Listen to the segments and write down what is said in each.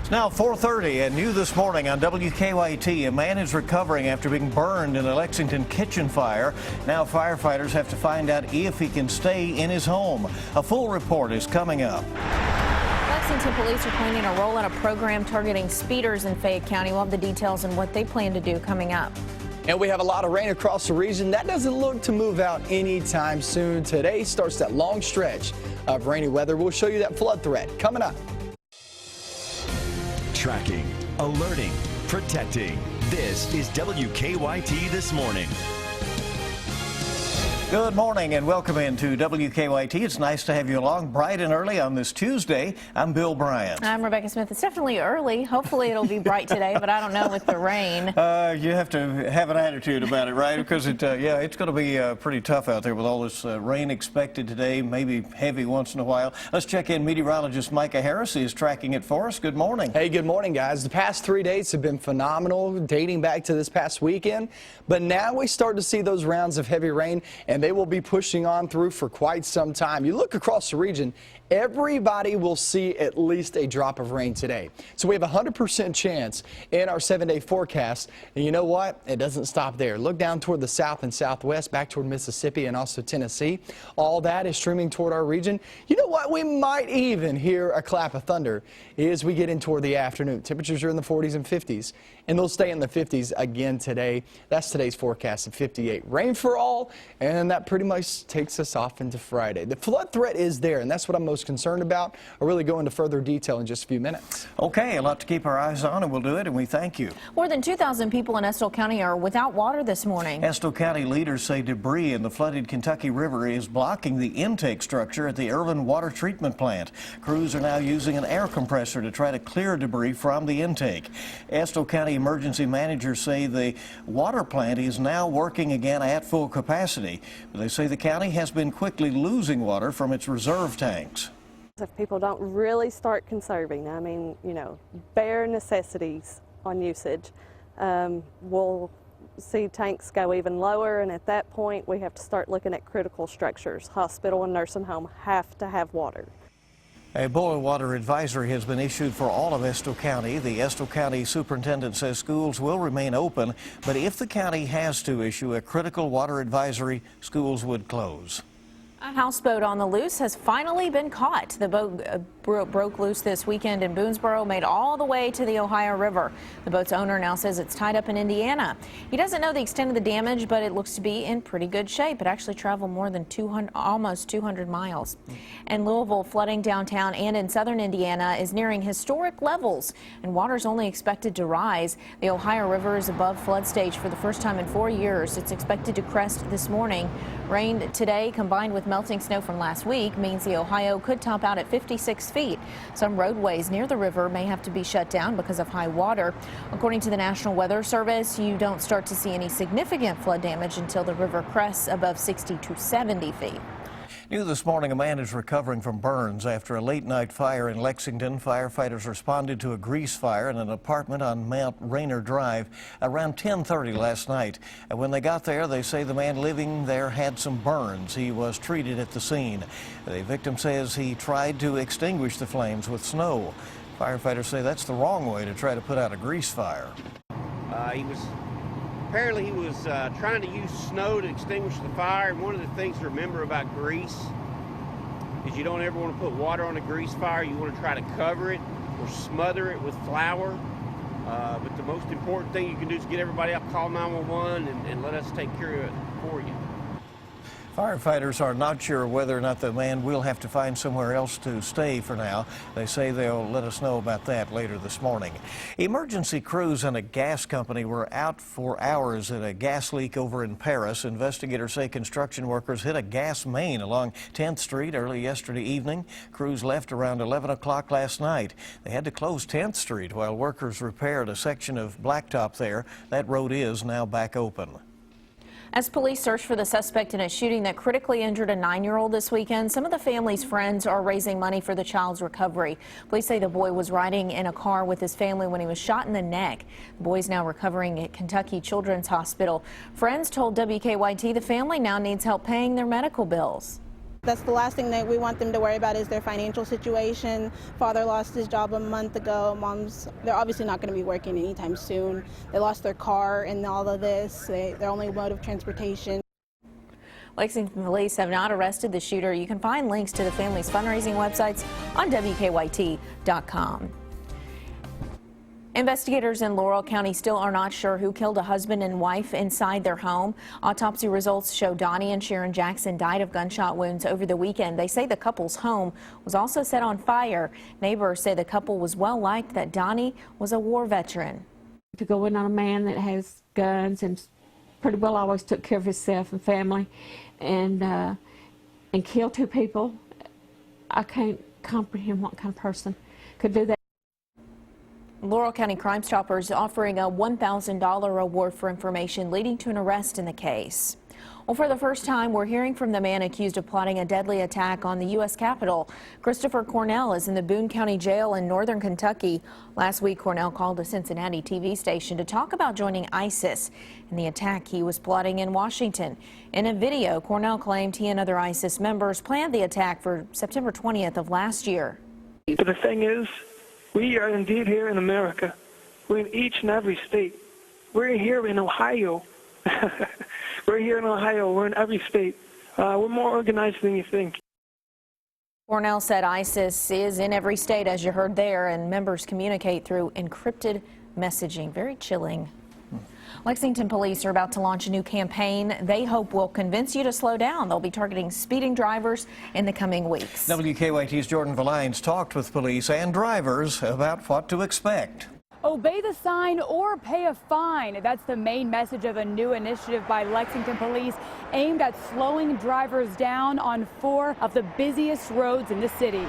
It's now 4:30 and new this morning on WKYT. A man is recovering after being burned in a Lexington kitchen fire. Now firefighters have to find out if he can stay in his home. A full report is coming up. Lexington police are planning to roll out a program targeting speeders in Fayette County. We'll have the details on what they plan to do coming up. And we have a lot of rain across the region. That doesn't look to move out anytime soon. Today starts that long stretch of rainy weather. We'll show you that flood threat coming up. Tracking, alerting, protecting. This is WKYT This Morning. Good morning and welcome into WKYT. It's nice to have you along bright and early on this Tuesday. I'm Bill Bryant. I'm Rebecca Smith. It's definitely early. Hopefully it'll be bright today, but I don't know with the rain. You have to have an attitude about it, right? Because it's going to be pretty tough out there with all this rain expected today, maybe heavy once in a while. Let's check in. Meteorologist Micah Harris is tracking it for us. Good morning. Hey, good morning, guys. The past 3 days have been phenomenal, dating back to this past weekend. But now we start to see those rounds of heavy rain, and they will be pushing on through for quite some time. You look across the region, everybody will see at least a drop of rain today. So we have a 100% chance in our 7-day forecast. And you know what? It doesn't stop there. Look down toward the south and southwest, back toward Mississippi and also Tennessee. All that is streaming toward our region. You know what? We might even hear a clap of thunder as we get in toward the afternoon. Temperatures are in the 40s and 50s, and they'll stay in the 50s again today. That's today's forecast of 58. Rain for all, and that pretty much takes us off into Friday. The flood threat is there, and that's what I'm most concerned about. I'll really go into further detail in just a few minutes. Okay, a lot to keep our eyes on, and we'll do it, and we thank you. More than 2,000 people in Estill County are without water this morning. Estill County leaders say debris in the flooded Kentucky River is blocking the intake structure at the Irvin Water Treatment Plant. Crews are now using an air compressor to try to clear debris from the intake. Estill County emergency managers say the water plant is now working again at full capacity. They say the county has been quickly losing water from its reserve tanks. If people don't really start conserving, I mean, bare necessities on usage, we'll see tanks go even lower, and at that point we have to start looking at critical structures. Hospital and nursing home have to have water. A boil water advisory has been issued for all of Estill County. The Estill County superintendent says schools will remain open, but if the county has to issue a critical water advisory, schools would close. A houseboat on the loose has finally been caught. The boat broke loose this weekend in Boonesboro, made all the way to the Ohio River. The boat's owner now says it's tied up in Indiana. He doesn't know the extent of the damage, but it looks to be in pretty good shape. It actually traveled more than almost 200 miles. And Louisville flooding downtown and in southern Indiana is nearing historic levels, and water's only expected to rise. The Ohio River is above flood stage for the first time in 4 years. It's expected to crest this morning. Rain today combined with melting snow from last week means the Ohio could top out at 56 feet. Some roadways near the river may have to be shut down because of high water. According to the National Weather Service, you don't start to see any significant flood damage until the river crests above 60 to 70 feet. New this morning, a man is recovering from burns after a late-night fire in Lexington. Firefighters responded to a grease fire in an apartment on Mount Rainier Drive around 10:30 last night. And when they got there, they say the man living there had some burns. He was treated at the scene. The victim says he tried to extinguish the flames with snow. Firefighters say that's the wrong way to try to put out a grease fire. Apparently he was trying to use snow to extinguish the fire, and one of the things to remember about grease is you don't ever want to put water on a grease fire. You want to try to cover it or smother it with flour. But the most important thing you can do is get everybody up, call 911, and let us take care of it for you. Firefighters are not sure whether or not the man will have to find somewhere else to stay for now. They say they'll let us know about that later this morning. Emergency crews and a gas company were out for hours at a gas leak over in Paris. Investigators say construction workers hit a gas main along 10th Street early yesterday evening. Crews left around 11 o'clock last night. They had to close 10th Street while workers repaired a section of blacktop there. That road is now back open. As police search for the suspect in a shooting that critically injured a 9-year-old this weekend, some of the family's friends are raising money for the child's recovery. Police say the boy was riding in a car with his family when he was shot in the neck. The boy is now recovering at Kentucky Children's Hospital. Friends told WKYT the family now needs help paying their medical bills. That's the last thing that we want them to worry about is their financial situation. Father lost his job a month ago. They're obviously not going to be working anytime soon. They lost their car in all of this. Their only mode of transportation. Lexington police have not arrested the shooter. You can find links to the family's fundraising websites on WKYT.com. Investigators in Laurel County still are not sure who killed a husband and wife inside their home. Autopsy results show Donnie and Sharon Jackson died of gunshot wounds over the weekend. They say the couple's home was also set on fire. Neighbors say the couple was well liked, that Donnie was a war veteran. To go in on a man that has guns and pretty well always took care of himself and family, and kill two people, I can't comprehend what kind of person could do that. Laurel County Crime Stoppers offering a $1,000 reward for information leading to an arrest in the case. Well, for the first time, we're hearing from the man accused of plotting a deadly attack on the U.S. Capitol. Christopher Cornell is in the Boone County Jail in northern Kentucky. Last week, Cornell called a Cincinnati TV station to talk about joining ISIS and the attack he was plotting in Washington. In a video, Cornell claimed he and other ISIS members planned the attack for September 20th of last year. But the thing is, we are indeed here in America. We're in each and every state. We're here in Ohio. We're here in Ohio. We're in every state. We're more organized than you think. Cornell said ISIS is in every state, as you heard there, and members communicate through encrypted messaging. Very chilling. Lexington police are about to launch a new campaign they hope will convince you to slow down. They'll be targeting speeding drivers in the coming weeks. WKYT's Jordan Valines talked with police and drivers about what to expect. Obey the sign or pay a fine. That's the main message of a new initiative by Lexington police aimed at slowing drivers down on 4 of the busiest roads in the city.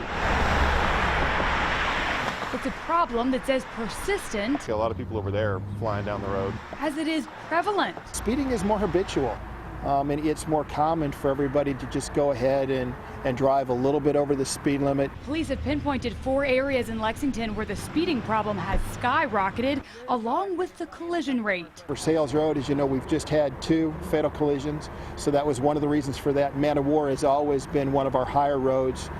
It's a problem that's as persistent. A lot of people over there flying down the road. As it is prevalent. Speeding is more habitual, and it's more common for everybody to just go ahead and drive a little bit over the speed limit. Police have pinpointed 4 areas in Lexington where the speeding problem has skyrocketed, along with the collision rate. For Sales Road, as you know, we've just had 2 fatal collisions, so that was one of the reasons for that. Man of War has always been one of our higher roads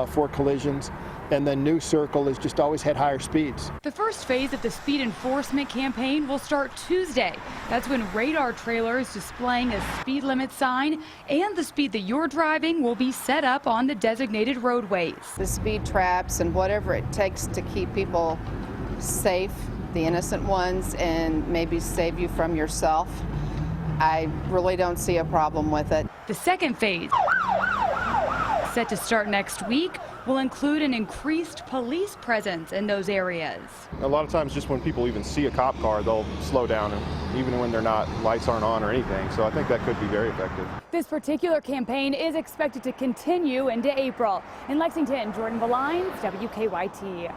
for collisions. And then New Circle has just always had higher speeds. The first phase of the speed enforcement campaign will start Tuesday. That's when radar trailers displaying a speed limit sign and the speed that you're driving will be set up on the designated roadways. The speed traps and whatever it takes to keep people safe, the innocent ones, and maybe save you from yourself. I really don't see a problem with it. The second phase, set to start next week, will include an increased police presence in those areas. A lot of times just when people even see a cop car, they'll slow down, and even when they're not, lights aren't on or anything. So I think that could be very effective. This particular campaign is expected to continue into April. In Lexington, Jordan Valines, WKYT.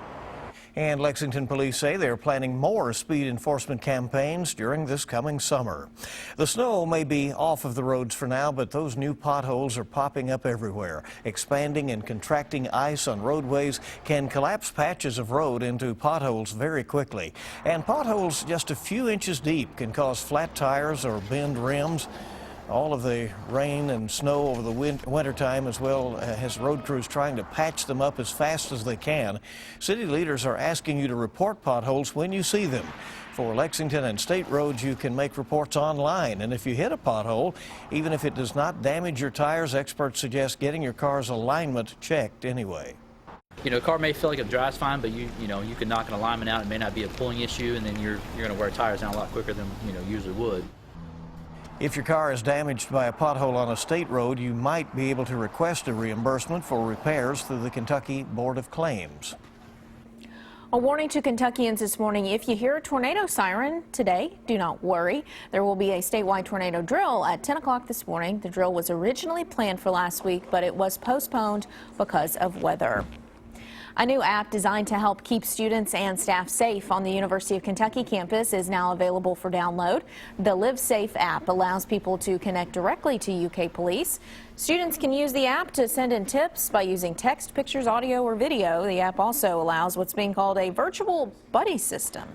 And Lexington police say they're planning more speed enforcement campaigns during this coming summer. The snow may be off of the roads for now, but those new potholes are popping up everywhere. Expanding and contracting ice on roadways can collapse patches of road into potholes very quickly. And potholes just a few inches deep can cause flat tires or bend rims. All of the rain and snow over the wintertime, as well as road crews trying to patch them up as fast as they can. City leaders are asking you to report potholes when you see them. For Lexington and state roads, you can make reports online. And if you hit a pothole, even if it does not damage your tires, experts suggest getting your car's alignment checked anyway. You know, a car may feel like it drives fine, but you can knock an alignment out. It may not be a pulling issue, and then you're going to wear tires down a lot quicker than usually would. If your car is damaged by a pothole on a state road, you might be able to request a reimbursement for repairs through the Kentucky Board of Claims. A warning to Kentuckians this morning: if you hear a tornado siren today, do not worry. There will be a statewide tornado drill at 10 o'clock this morning. The drill was originally planned for last week, but it was postponed because of weather. A new app designed to help keep students and staff safe on the University of Kentucky campus is now available for download. The Live Safe app allows people to connect directly to UK police. Students can use the app to send in tips by using text, pictures, audio, or video. The app also allows what's being called a virtual buddy system.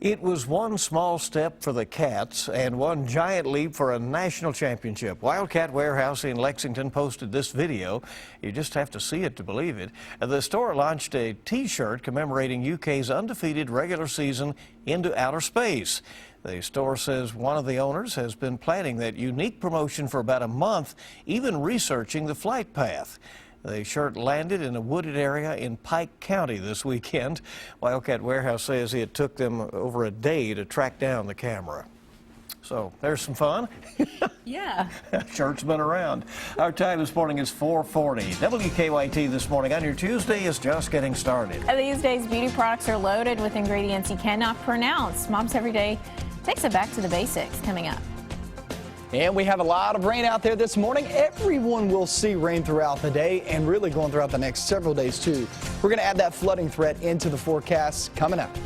It was one small step for the Cats and one giant leap for a national championship. Wildcat Warehouse in Lexington posted this video. You just have to see it to believe it. The store launched a T-shirt commemorating UK's undefeated regular season into outer space. The store says one of the owners has been planning that unique promotion for about a month, even researching the flight path. The shirt landed in a wooded area in Pike County this weekend. Wildcat Warehouse says it took them over a day to track down the camera. So there's some fun. Yeah. Shirt's been around. Our time this morning is 4:40. WKYT this morning on your Tuesday is just getting started. These days, beauty products are loaded with ingredients you cannot pronounce. Moms Every Day takes it back to the basics coming up. And we have a lot of rain out there this morning. Everyone will see rain throughout the day and really going throughout the next several days too. We're going to add that flooding threat into the forecast coming up.